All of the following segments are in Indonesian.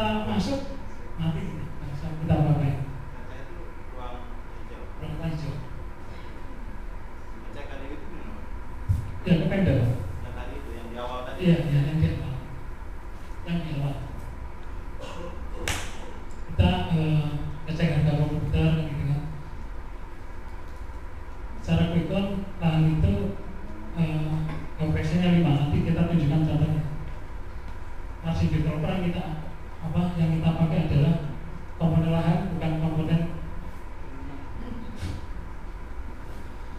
kita masuk mati kita pakai ruang hijau. Pengecekan itu gimana? Ya kependa. Yang tadi itu yang di awal tadi. Iya, yang di awal. Yang di awal. Kita ngecek harga komputer gitu kan. Secara quick count lahan itu konversinya 5. Nanti kita tunjukkan contohnya. Margin developer kita yang kita pakai adalah komponen lahan, bukan komponen.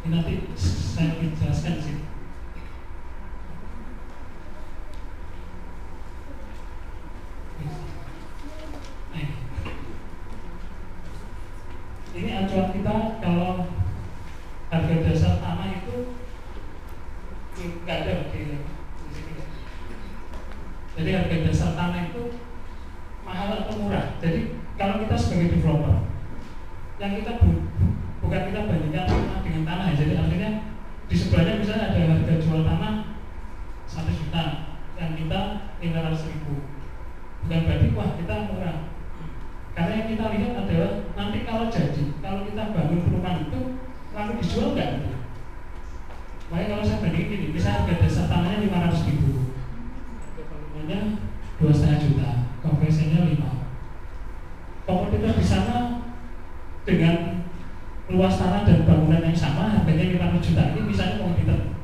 Ini nanti saya jelaskan di sini. Ini acuan kita kalau harga dasar tanah itu nggak ada di sini. Jadi harga dasar tanah itu mahal atau murah. Jadi kalau kita sebagai developer, yang kita bukan kita bandingkan tanah dengan tanah ya. Jadi artinya di sebelahnya misalnya ada harga jual tanah 1 juta, yang kita 500.000. Bukan berarti wah kita murah. Karena yang kita lihat adalah nanti kalau jadi, kalau kita bangun perumahan itu lalu dijual nggak gitu. Makanya kalau saya bandingin gini, misalnya harga dasar tanahnya 500.000, harga bangunannya 2,5 juta, konversinya 5. Kompetitor di sana dengan luas tanah dan bangunan yang sama harganya 500 juta, ini misalnya kompetitor.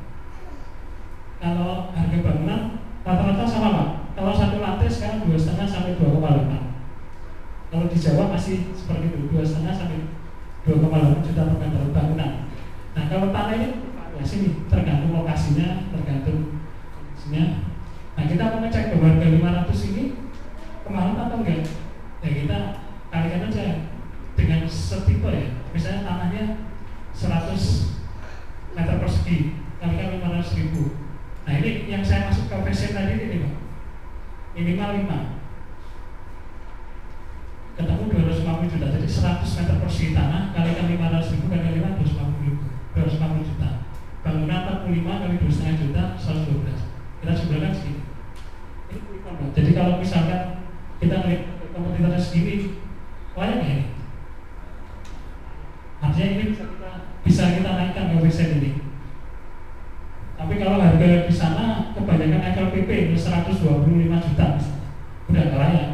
Kalau harga bangunan rata-rata sama Pak. Kalau satu lantai sekarang 2,5 sampai 2,8. Kalau di Jawa masih seperti itu, 2,5 sampai 2,8 juta per meter bangunan. Nah kalau tanah ini variasi nih, tergantung lokasinya, tergantung kondisinya. Nah kita mau ngecek bahwa harga 500 ini kemahalan atau enggak? Ya kita kalikan aja dengan setipe ya. Misalnya tanahnya 100 meter persegi, kalikan 500.000. Nah ini yang saya masuk ke passion tadi ini Pak, minimal 5. Ketemu 250 juta, jadi 100 meter persegi tanah kalikan 500.000 kali 5 250 juta. Bangunan 45 kali 2,5 juta 112. Kita jumlahkan segini. Ini quick count. Jadi kalau misalkan kita melihat kompetitornya segini, layak ya ini. Artinya ini bisa kita naikkan ke persen ini. Tapi kalau harga di sana kebanyakan FLPP 125 juta misalnya, udah nggak layak.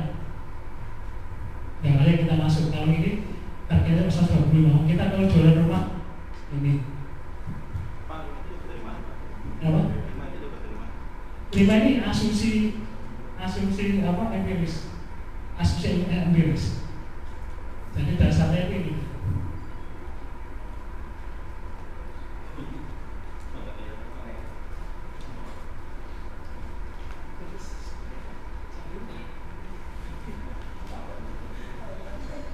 Yang layak kita masuk. Kalau ini harganya 125. Kita kalau jualan rumah ini. Pak, itu dari mana? Apa? 5 itu dari mana? 5 ini asumsi empiris. Asumsi empiris. Jadi dasarnya ini.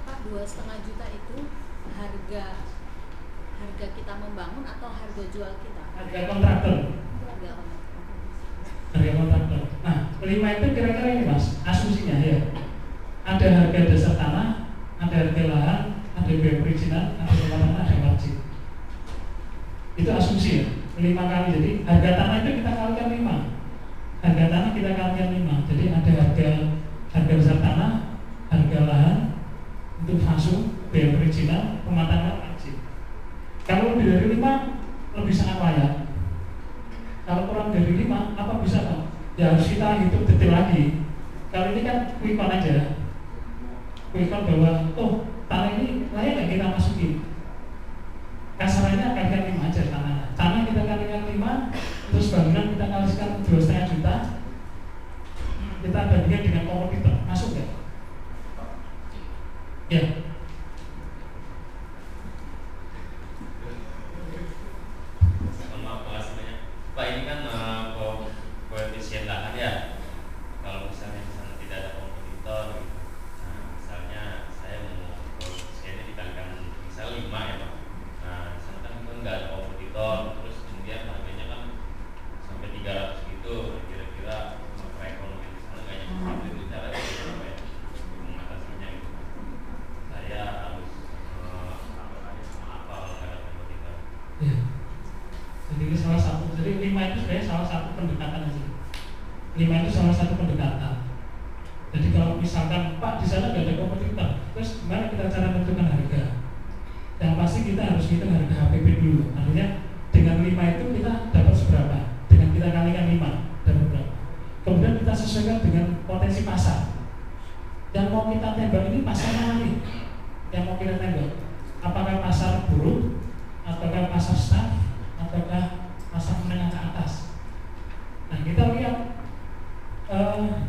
Pak, 2,5 juta itu harga kita membangun atau harga jual kita? Harga kontraktor. Harga kontraktor. Nah, 5 itu kira-kira ini Mas, asumsinya ya. Ada harga dasar tanah, ada harga lahan, ada biaya perizinan, ada pematangan, ada margin. Itu asumsi ya, 5 kali. Jadi harga tanah itu kita kalikan 5. Harga tanah kita kalikan 5. Jadi ada harga dasar tanah, harga lahan, untuk langsung biaya perizinan, pematangan, margin. Kalau lebih dari 5 lebih sangat layak. Kalau kurang dari 5 apa bisa Pak? Ya harus kita hitung detail lagi. Kalau ini kan quick count aja. Quick count bahwa tanah ini layak nggak kita masukin. Kasarannya kalikan 5 aja tanah. Tanah kita kalikan 5, terus bangunan kita kalikan 2,5 juta. Kita bandingkan dengan kompetitor, masuk nggak? Ya. Pak, ini kan koefisien lahan ya. Kalau misalnya di sana tidak ada kompetitor, nah misalnya saya mau koefisiennya dikalikan misal 5 ya Pak. Nah di sana kan nggak ada kompetitor, terus kemudian harganya kan sampai 300 gitu. Kira-kira makroekonomi di sana nggak nyampe itu cara apa ya mengatasinya gitu. Saya harus apa sama apa kalau nggak ada kompetitor. Ya. Jadi ini salah satu. Jadi 5 itu sebenarnya salah satu pendekatan aja. 5 itu salah satu pendekatan. Jadi kalau misalkan misalkan Pak di sana nggak ada kompetitor, terus gimana kita cara menentukan harga? Yang pasti kita harus hitung harga HPP dulu. Artinya dengan 5 itu kita dapat seberapa? Dengan kita kalikan 5 dapat berapa? Kemudian kita sesuaikan dengan potensi pasar. Yang mau kita tembak ini pasar mana nih? Yang mau kita tembak? Apakah pasar buruh, ataukah pasar staff, ataukah pasar menengah ke atas? Nah kita lihat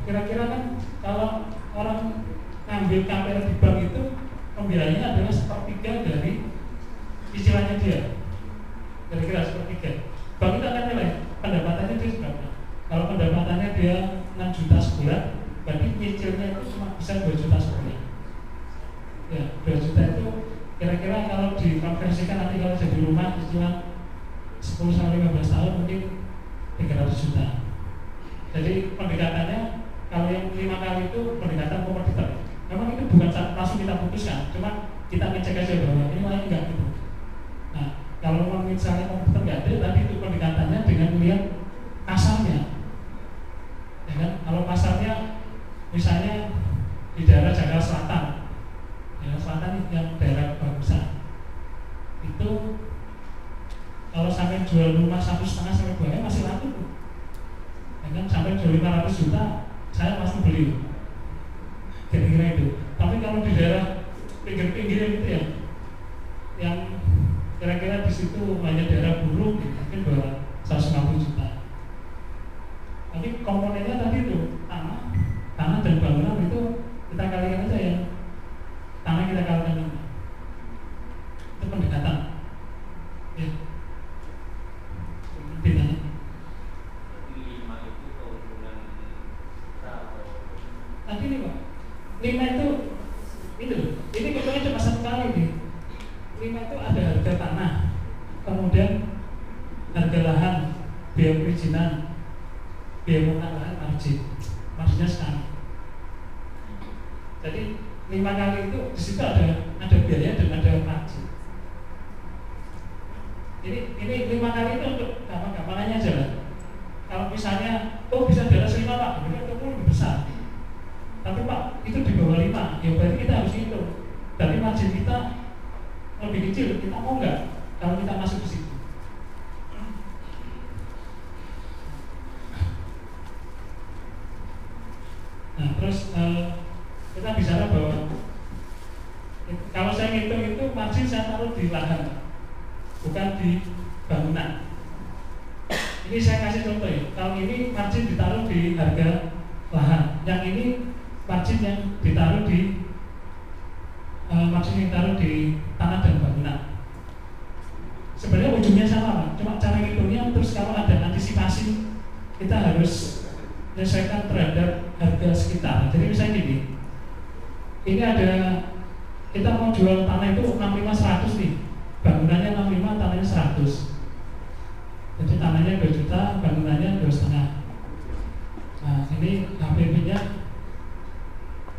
kira-kira kan kalau orang ngambil KPR di bank itu pembiayaannya adalah 1/3 dari cicilannya dia. Kira-kira 1/3. Bank itu akan nilai pendapatannya dia berapa. Kalau pendapatannya dia 6 juta sebulan, berarti nyicilnya itu cuma bisa 2 juta sebulan. Ya, 2 juta itu kira-kira kalau dikonversikan nanti kalau jadi rumah cicilan 10-15 tahun mungkin 300 juta. Jadi pendekatannya kalau yang 5 kali itu pendekatan kompetitor. Memang itu bukan langsung kita putuskan, cuma kita ngecek aja bahwa ini lain enggak gitu. Nah, kalau misalnya kompetitor nggak ada, tadi itu pendekatannya dengan melihat pasarnya. Ya kan? Kalau pasarnya misalnya di daerah Jakarta Selatan, daerah Selatan yang daerah bagusan, itu kalau sampai jual rumah 1,5 sampai 2 masih laku tuh. Ya kan? Sampai jual 500 juta, saya masih beli. Kira-kira itu. Tapi kalau di daerah pinggir-pinggir itu ya, yang kira-kira di situ banyak daerah buruh, mungkin 150 juta. Tapi komponennya tadi itu tanah dan bangunan itu kita kalikan aja ya. Tanah kita kalikan ini. Itu pendekatan. Ya. Ditanya. 5 itu keuntungan Nanti nih Pak, 5 itu ini keuntungannya cuma 1 kali nih. 5 itu ada harga tanah, kemudian harga lahan, biaya perizinan, biaya muatan lahan, marginnya sekali. Jadi 5 kali itu di situ ada biaya dan ada margin. Ini 5 kali itu untuk gampang-gampangannya aja lah. Kalau misalnya, bisa di atas 5 Pak, berarti itu lebih besar. Tapi Pak, itu di bawah 5, ya berarti kita harus hitung. Dari margin kita lebih kecil, kita mau nggak kalau kita masuk ke situ? Nah, terus kita bicara bahwa kalau saya ngitung itu margin saya taruh di lahan, bukan di bangunan. Ini saya kasih contoh ya. Kalau ini margin ditaruh di harga lahan, yang ini margin yang ditaruh di tanah dan bangunan. Sebenarnya ujungnya sama, cuma cara ngitungnya. Terus kalau ada antisipasi, kita harus menyesuaikan terhadap harga sekitar. Jadi misalnya gini, ini ada kita mau jual tanah itu 65-100 nih, bangunannya 65, tanahnya 100. Jadi tanahnya 2 juta, bangunannya 2,5. Nah ini HPP-nya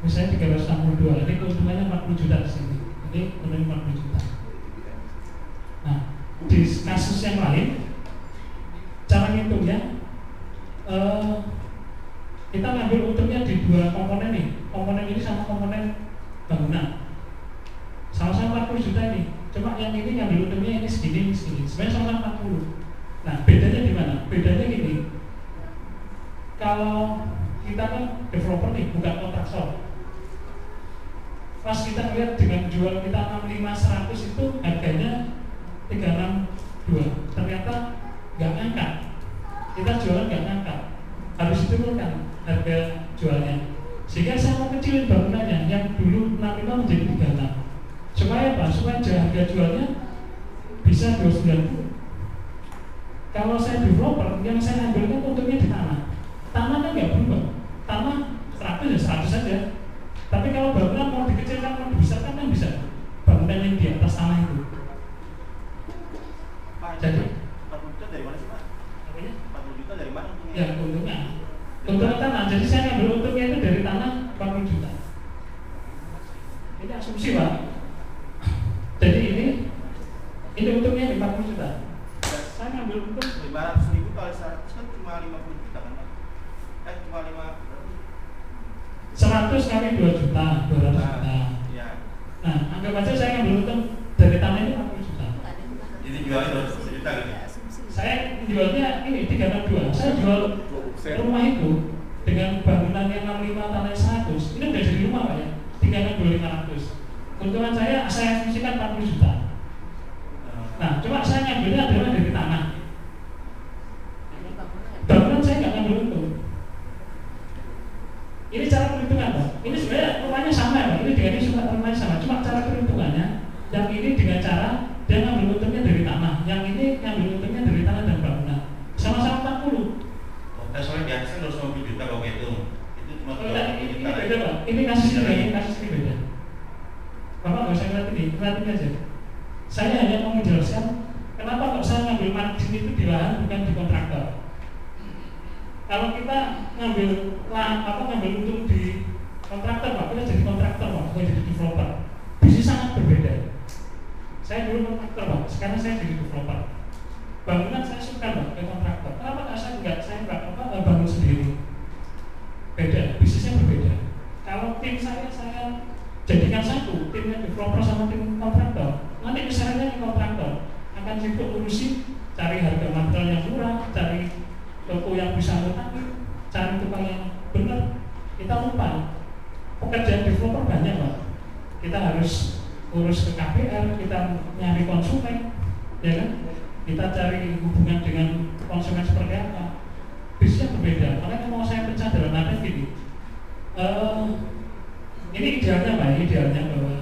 misalnya 362, ini keuntungannya 40 juta di sini. Ini keuntungan 40 juta. Nah, di kasus yang lain, cara ngitungnya kita ngambil untungnya di 2 komponen nih. Komponen ini sama komponen bangunan. Sama-sama 40 juta ini. Cuma yang ini ngambil untungnya ini segini. Sebenarnya sama-sama 40. Nah, bedanya di mana? Bedanya gini. Kalau kita kan developer nih, bukan kontraktor. Pas kita lihat dengan jual kita 65-100 itu harganya 362. Ternyata nggak ngangkat. Kita jualan nggak ngangkat. Harus diturunkan harga jualnya. Sehingga saya mau kecilin bangunannya yang dulu 65 menjadi 36. Supaya apa? Supaya harga jualnya bisa 290. Kalau saya developer, yang saya ambilkan untungnya di tanah. Tanah kan nggak berubah. Tanah 100 ya 100 saja. Tapi kalau bangunan mau dikecilkan, mau dibesarkan kan bisa. Bangunan yang di atas tanah itu. Pak, Jadi 40 juta dari mana sih Pak? apanya? 40 juta dari mana untungnya? Ya untungnya. Keuntungan tanah. Jadi saya ngambil untungnya itu dari tanah 40 juta. Ini asumsi Pak. Jadi ini untungnya di 40 juta. Saya ngambil untung 500.000 kali 100 kan cuma 50 juta kan Pak? Cuma 5 100 kali 2 juta, 200 juta. Iya. Nah, anggap aja saya ngambil untung dari tanah itu 40 juta. Jadi jualnya 200 juta gitu. Saya jualnya ini 362. Saya jual rumah itu dengan bangunan yang 65 tanah 100. Ini udah jadi rumah Pak ya. 362.500. Keuntungan saya asumsikan 40 juta. Nah, cuma saya ngambilnya adalah dari tanah. Bangunan saya nggak ngambil untung. Ini cara perhitungan Pak. Ini sebenarnya rumahnya sama ya Pak. Ini dengan ini suka rumahnya sama. Cuma cara perhitungannya, yang ini dengan cara dia ngambil untungnya dari tanah, yang ini ngambil untungnya dari tanah dan bangunan. Sama-sama 40. Oke, soalnya di atas kan 250 juta kalau itu. Itu cuma Oh, ini 20 juta. beda Pak. Ini kasus ini beda. Bapak nggak usah ngeliatin aja. Saya hanya mau menjelaskan kenapa kok saya ngambil margin itu di lahan bukan di kontraktor. Kalau kita ngambil untung di kontraktor Pak, kita jadi kontraktor Pak, bukan jadi developer. Bisnis sangat berbeda. Saya dulu kontraktor Pak, sekarang saya jadi developer. Bangunan saya suka Pak ke kontraktor. Kenapa nggak saya bangun sendiri? Beda, bisnisnya berbeda. Kalau tim saya jadikan satu, timnya developer sama tim kontraktor. Nanti misalnya kontraktor akan sibuk urusi cari harga material yang murah, cari toko yang bisa ngutangi, cari tukang yang benar. Kita lupa pekerjaan developer banyak Pak. Kita harus urus ke KPR, kita nyari konsumen, ya kan? Kita cari hubungan dengan konsumen seperti apa. Bisnisnya berbeda. Makanya mau saya pecah dalam arti gini. Ini idealnya Pak, idealnya bahwa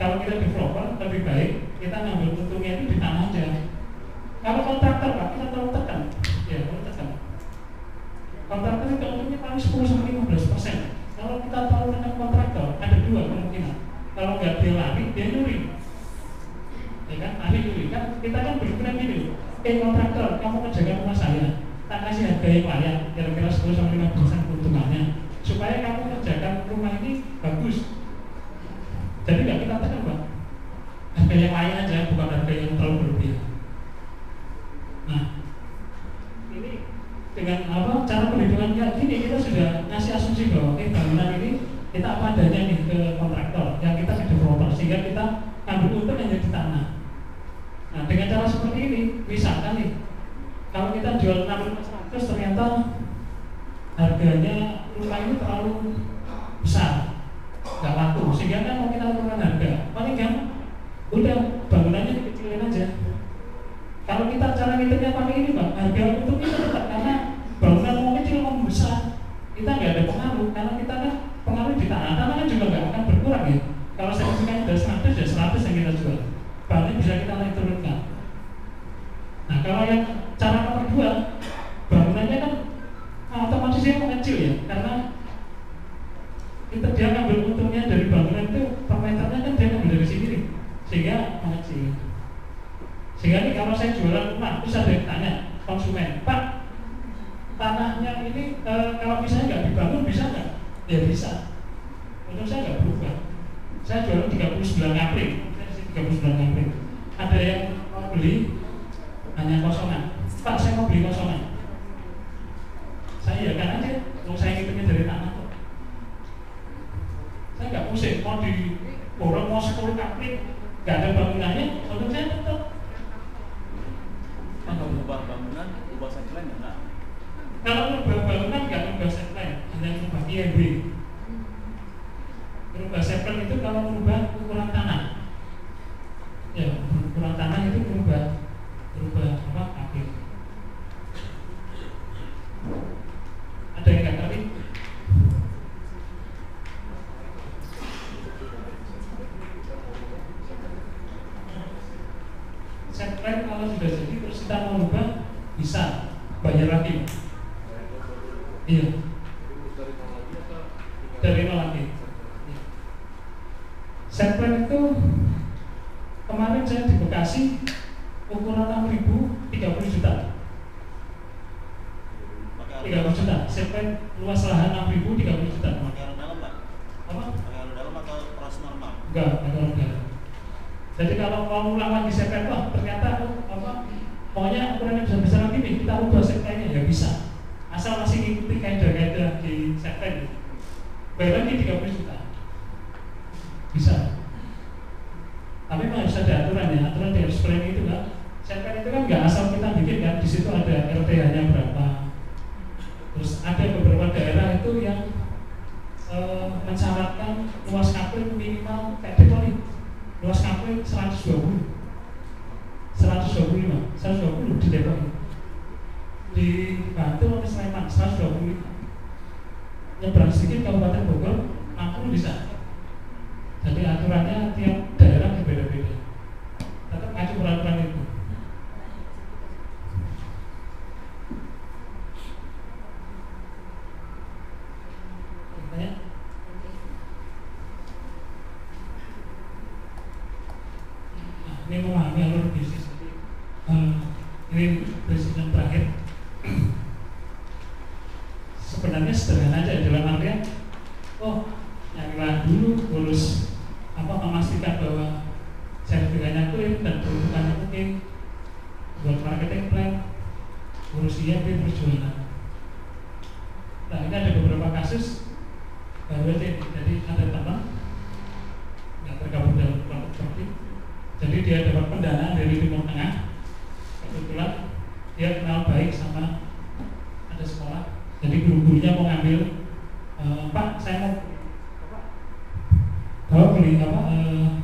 kalau kita developer lebih baik kita ngambil untungnya itu di tanah aja. Kalau kontraktor Pak, kita terlalu tekan. Ya, terlalu tekan. Kontraktor itu untungnya paling 10-15%. Kalau kita terlalu tekan kontraktor, ada dua kemungkinan. Kalau nggak dia lari, dia nyuri. Ya kan, lari nyuri kan. Kita kan berpikiran gini, kontraktor, kamu kerjakan rumah saya, tak kasih harga yang layak, kira-kira 10-15% keuntungannya, supaya kamu kerjakan rumah ini bagus. Jadi nggak kita tekan Pak, harga yang layak aja, bukan harga yang terlalu berlebihan. Nah, ini dengan cara perhitungan kayak gini kita sudah ngasih asumsi bahwa bangunan ini kita apa adanya nih ke kontraktor, yang kita ke developer, sehingga kita ambil untung hanya di tanah. Nah, dengan cara seperti ini, misalkan nih, kalau kita jual 6.500 ternyata harganya rumah ini terlalu besar, nggak laku, sehingga kan mau kita turunkan harga, paling gampang, udah bangunannya dikecilin aja. Kalau kita cara ngitungnya pakai ini Pak, harga untuk kita tetap, karena bangunan mau kecil mau besar, kita nggak ada pengaruh, karena kita kan pengaruh di tanah kan juga nggak akan berkurang ya. Kalau sertifikatnya dari 100 ya 100 yang kita jual, bahannya bisa kita naik turunkan. Nah, kalau yang cara nomor 2, bangunannya kan otomatis dia mengecil ya, karena dia ngambil untungnya dari bangunan itu per meternya kan dia ngambil dari sini nih, sehingga mengecil. Sehingga nih kalau saya jualan rumah, terus ada yang tanya konsumen, Pak, tanahnya ini kalau misalnya nggak dibangun bisa nggak? Ya bisa. Untuk saya nggak berubah. Saya jualan 39 April, 39 April. Ada yang mau beli hanya kosongan. Pak, saya mau beli kosongan. Saya kan aja, mau saya ngitungnya dari tanah kok. Saya nggak pusing, mau di borong mau 10 April, nggak ada bangunannya, untuk saya tetap. Kalau ubah bangunan, ubah setelan enggak? Kalau ubah bangunan nggak ubah setelan, hanya ubah IMB. Berubah setelan itu kalau merubah ukuran tanah. Ya, ukuran tanah itu berubah apa? Akhir. Ada yang nggak ngerti? Setelan kalau sudah jadi terus kita mau ubah bisa bayar lagi. Iya. Dari nol lagi. Setelan itu kemarin saya di Bekasi ukuran 6.000 30 juta. 30 juta. Setelan luas lahan 6.000 30 juta. Pakai orang dalam Pak? Apa? Pakai orang dalam atau pros normal? Enggak, ada orang dalam. Jadi kalau mau ulang lagi setelan, wah ternyata pokoknya ukurannya bisa besar lagi nih, kita ubah setelannya ya bisa. Asal masih ngikuti kaidah-kaidah di setelan. Bayar lagi 30 juta. aturan di harus plan itu kan. Set plan itu kan nggak asal kita bikin kan, di situ ada RTH-nya berapa. Terus ada beberapa daerah itu yang mensyaratkan luas kapling minimal kayak Depok nih, luas kapling 120 di Depok ini. Di Bantul atau Sleman 125. Nyebrang sedikit Kabupaten Bogor 60 bisa. Jadi aturannya tiap daerah berbeda-beda. Tetap ngacu peraturan itu. Ini memahami alur bisnis. Ini presiden terakhir. Sebenarnya sederhana aja dalam artian, nyari lahan dulu, urus memastikan bahwa sertifikatnya clear dan peruntukannya oke, buat marketing plan, urus IMB perjualan. Nah ini ada beberapa kasus baru aja, jadi ada teman nggak tergabung dalam kelompok seperti. Jadi dia dapat pendanaan dari Timur Tengah. Kebetulan dia kenal baik sama ada sekolah. Jadi guru-gurunya mau ngambil, Pak, saya mau beli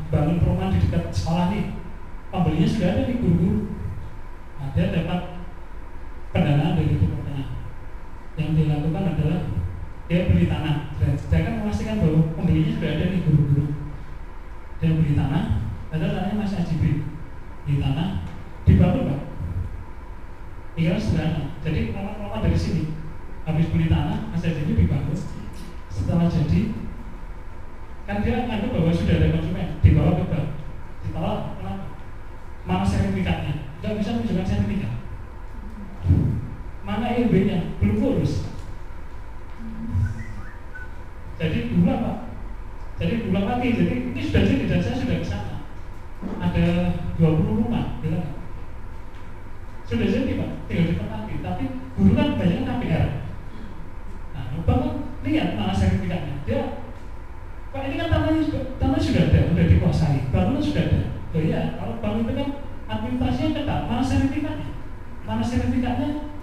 bangun perumahan di dekat sekolah nih. Pembelinya sudah ada nih guru-guru. Nah, dia dapat pendanaan dari Timur Tengah. Yang dilakukan adalah dia beli tanah. Saya kan memastikan bahwa pembelinya sudah ada nih guru-guru. Dia beli tanah. Padahal tanahnya masih AJB, di tanah dibangun Pak. Tinggal sederhana. Jadi lama-lama dari sini habis beli tanah masih AJB dibangun. Setelah jadi, kan dia anggap bahwa sudah ada konsumen, dibawa ke bank, ditolak. Kenapa? Mana sertifikatnya? Tidak bisa menunjukkan sertifikat. Mana ILB-nya? Belum urus. Jadi diulang Pak. Jadi diulang lagi. Jadi ini sudah jadi dan saya sudah ke sana. Ada 20 rumah, gitu kan? Sudah jadi Pak, tinggal ditempati. Tapi guru kan banyak KPR. Nah, Bapak kan lihat mana sertifikatnya. Dia, Pak ini kan tanah sudah ada, sudah dikuasai, bangunan sudah ada. Oh iya, kalau bangun itu kan administrasinya ketat. Mana sertifikatnya? Mana sertifikatnya?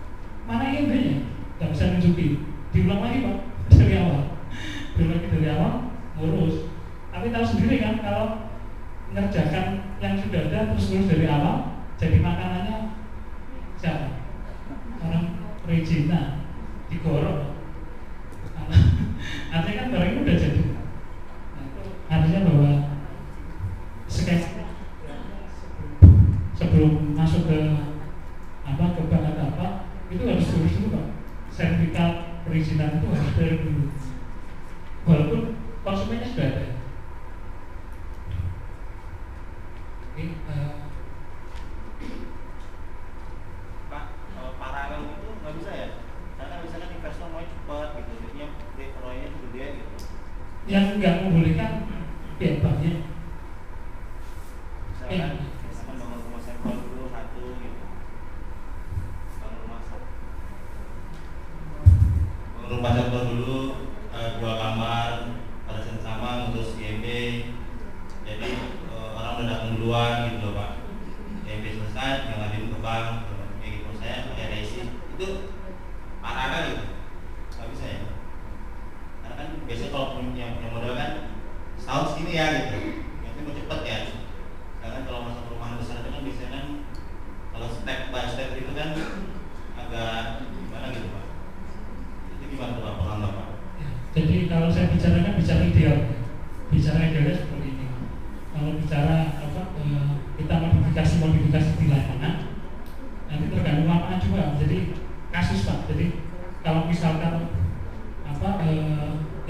Mana IMB-nya? Gak bisa nunjukin. Diulang lagi Pak, dari awal. Diulang lagi dari awal, ngurus. Tapi tahu sendiri kan kalau mengerjakan yang sudah ada terus ngurus dari awal, jadi makanannya siapa? Orang perizinan digorok. Artinya kan barang ini udah jadi. Nah, itu artinya bahwa sketsa sebelum masuk ke bank atau apa itu harus diurus dulu Pak. Sertifikat perizinan itu harus dari dulu. Walaupun konsumennya sudah ada. Oke, Pak, paralel itu nggak bisa ya? Karena misalnya investor mau cepat gitu, jadinya proyeknya gede gitu. Yang nggak membolehkan ya banknya. Misalkan bangun rumah sampel dulu satu gitu. Bangun rumah sampel dulu 2 kamar pada saat sama ngurus IMB. Jadi orang udah datang duluan gitu loh Pak. IMB selesai, yang ngajuin ke bank, kayak gitu. Saya pakai resi itu paralel gitu. Nggak bisa ya? Karena kan biasanya kalau punya modal kan setahun segini ya gitu. Nanti mau cepet ya. Karena kalau masuk perumahan besar itu kan biasanya kan kalau step by step itu kan agak gimana gitu Pak. Itu gimana tuh Pak pengalaman Pak? Jadi kalau saya bicara ideal, idealnya seperti ini. Kalau bicara kita modifikasi di lapangan, nanti tergantung lapangan juga. Jadi kasus Pak. Jadi kalau misalkan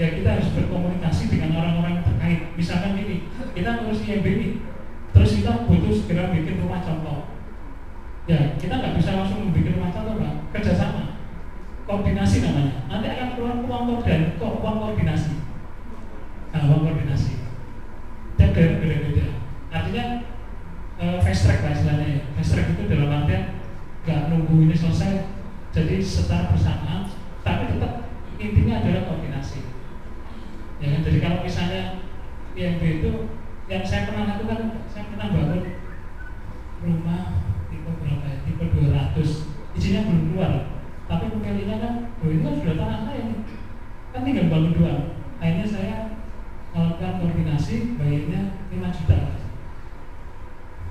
ya kita harus berkomunikasi dengan orang-orang terkait. Misalkan ini kita ngurus IMB ini, terus kita butuh segera bikin rumah contoh. Ya kita nggak bisa langsung bikin rumah contoh Pak. Kerjasama, koordinasi namanya. Nanti akan keluar uang koordinasi. Nah, uang koordinasi. Dan beda-beda. Artinya fast track lah istilahnya ya. Fast track itu dalam artian nggak nunggu ini selesai. Jadi secara bersamaan, tapi tetap intinya adalah koordinasi. Ya kan? Jadi kalau misalnya IMB itu yang saya pernah lakukan, saya pernah bangun bangun 2. Akhirnya saya melakukan koordinasi, bayarnya 5 juta.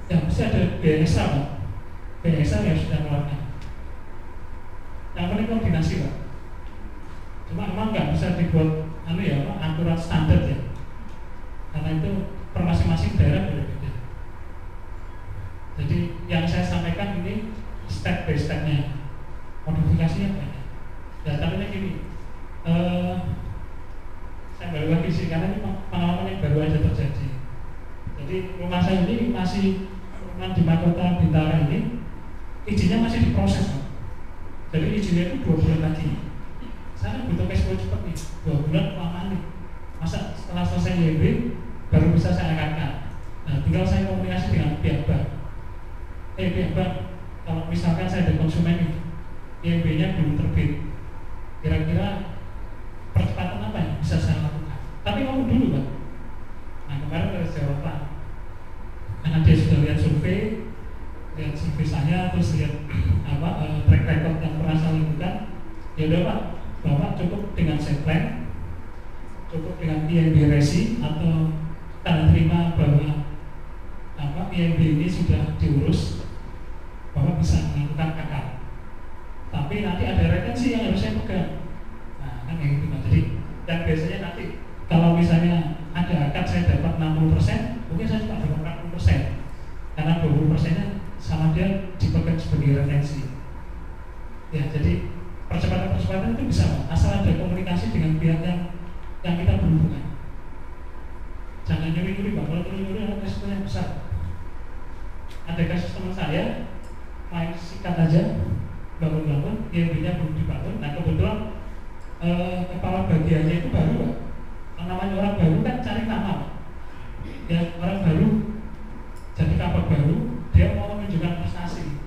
Ya mesti ada biaya ekstra Pak. Biaya ekstra yang sudah keluarkan. Yang penting koordinasi Pak. Cuma memang nggak bisa dibuat akurat standar ya. Karena itu per masing-masing daerah berbeda. Jadi yang saya sampaikan ini step by stepnya, modifikasinya banyak. Ya tapi gini, saya baru lagi sih karena ini pengalaman yang baru aja terjadi. Jadi rumah saya ini masih rumah di Mahkota Bintara ini izinnya masih diproses Pak. Jadi izinnya itu 2 bulan lagi. Saya butuh cash flow cepat nih, 2 bulan kelamaan nih. Masa setelah selesai YB baru bisa saya angkatkan. Nah tinggal saya komunikasi dengan pihak bank. Pihak bank, kalau misalkan saya ada konsumen nih, YB-nya belum terbit, kira-kira percepatan apa yang bisa saya lakukan? Tapi ngomong dulu Pak. Nah kemarin dari jawaban, karena dia sudah lihat survei saya, terus lihat track record yang pernah saya lakukan. Ya udah Pak, Bapak cukup dengan set plan, cukup dengan IMB resi atau tanda terima bahwa IMB ini sudah diurus, Bapak bisa melakukan akad. Tapi nanti ada retensi yang harus saya pegang. Nah kan kayak gitu Pak. Jadi yang biasanya nanti kalau misalnya ada akad saya dapat 60%, mungkin saya cuma dapat 40%. Karena 20%-nya sama dia dipegang sebagai retensi. Ya, jadi percepatan-percepatan itu bisa Pak, asal ada komunikasi dengan pihak yang kita berhubungan. Jangan nyuri-nyuri Pak, kalau nyuri-nyuri ada resikonya besar. Ada kasus teman saya, main sikat aja, bangun-bangun, IMB-nya belum dibangun. Nah kebetulan kepala bagiannya itu baru Pak. Yang namanya orang baru kan cari nama Pak. Ya, orang baru jadi kapal baru, dia mau menunjukkan prestasi.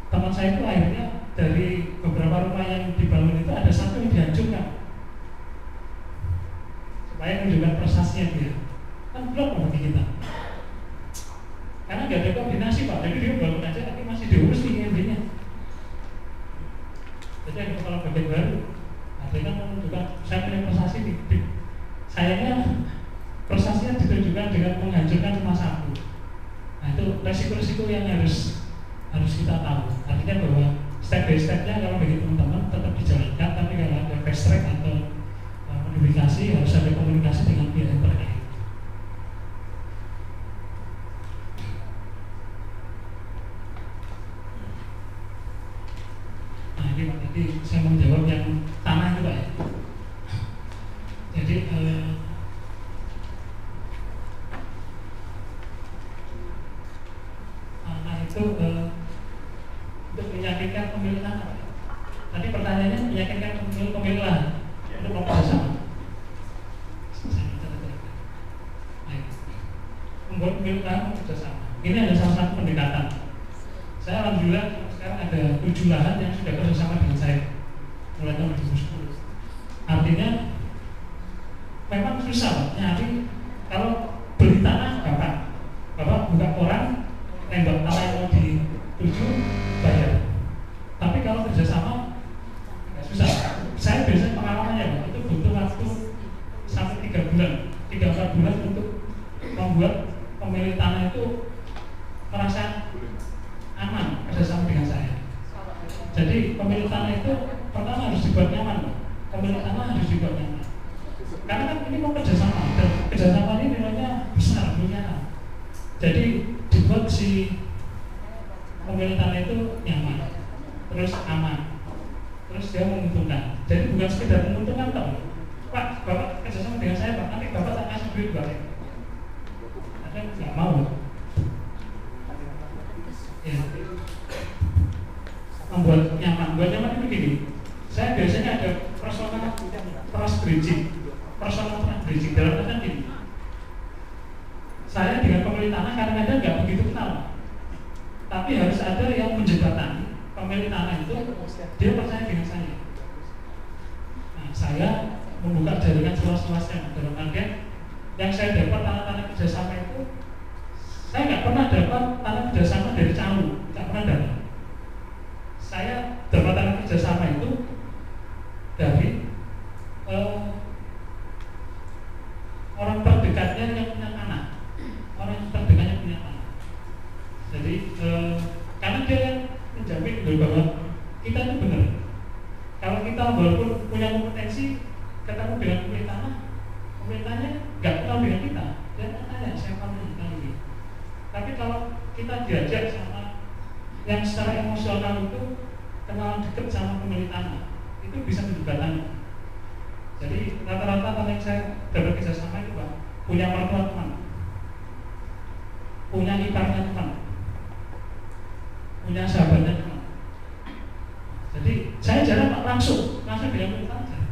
Teman saya itu akhirnya dari beberapa rumah yang dibangun itu ada satu yang dihancurkan supaya menunjukkan prestasinya dia. Kan belum bagi kita. Karena nggak ada koordinasi Pak, jadi dia bangun aja tapi masih diurus nih IMB-nya. Jadi ada kepala bagian baru, dia kan menunjukkan saya punya prestasi nih. Sayangnya prestasinya ditunjukkan dengan menghancurkan rumah satu. Nah itu resiko-resiko yang harus kita tahu. Artinya bahwa step by stepnya kalau bagi teman-teman tetap dijalankan, tapi kalau ada fast track atau modifikasi harus ada komunikasi dengan pihak yang terkait. Nah ini Pak, tadi saya mau jawab yang tanah itu Pak ya. Jadi itu untuk meyakinkan pemilik tanah. Tadi pertanyaannya meyakinkan pemilik lahan untuk bekerjasama. Membuat pemilik lahan bekerjasama. Ini ada salah satu pendekatan. Saya alhamdulillah sekarang ada 7 lahan yang sudah bekerjasama dengan saya mulai tahun 2010. Artinya memang susah nyari. Kalau beli tanah Bapak buka koran, nembak tanah yang mau dituju, bayar. Tapi kalau kerjasama susah. Saya biasanya pengalamannya Pak, itu butuh waktu sampai 3 bulan, 3-4 bulan untuk membuat pemilik tanah itu merasa aman kerjasama dengan saya. Jadi pemilik tanah itu pertama harus dibuat nyaman Pak. Pemilik tanah harus dibuat nyaman. Karena kan ini mau kerjasama, dan kerjasama ini nilainya besar punya. Jadi dibuat si pemilik tanah itu nyaman, terus aman, terus dia menguntungkan. Jadi bukan sekedar menguntungkan toh. Pak, Bapak kerjasama dengan saya Pak, nanti Bapak tak kasih duit balik. Ada nggak mau? Ya. Membuat nyaman itu begini. Saya biasanya ada personal trust bridging. Personal trust bridging dalam artian gini. Saya dengan pemilik tanah kadang-kadang nggak begitu kenal, tapi harus ada yang menjembatani pemilik tanah itu dia percaya dengan saya. Nah, saya membuka jaringan seluas-luasnya dalam artian yang saya dapat tanah-tanah kerjasama itu, saya nggak pernah dapat tanah kerjasama dari Calu, nggak pernah dapat. Saya dapat tanah kerjasama itu dari orang terdekatnya yang punya tanah, orang terdekatnya punya tanah. Jadi karena dia yang menjamin bahwa kita itu benar. Kalau kita walaupun punya kompetensi, ketemu dengan pemilik tanah, pemerintahnya nggak kenal dengan kita, dia akan tanya siapa kita ini. Tapi kalau kita diajak sama yang secara emosional itu kenal dekat sama pemilik tanah, itu bisa menjaga tanah. Jadi rata-rata kalau yang saya dapat kerjasama itu Pak, punya mertua teman, punya iparnya teman, punya sahabatnya teman. Jadi saya jarang Pak langsung dengan pemilik tanah.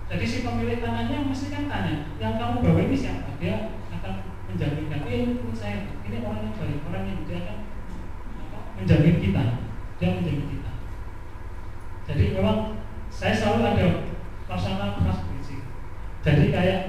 Jadi si pemilik tanahnya mesti kan tanya, yang kamu bawa ini siapa? Dia akan menjaminkan, ini saya, ini orang yang baik, orang yang dia akan menjamin kita, dia menjamin kita. Jadi memang saya selalu ada personal trust prinsip. Jadi kayak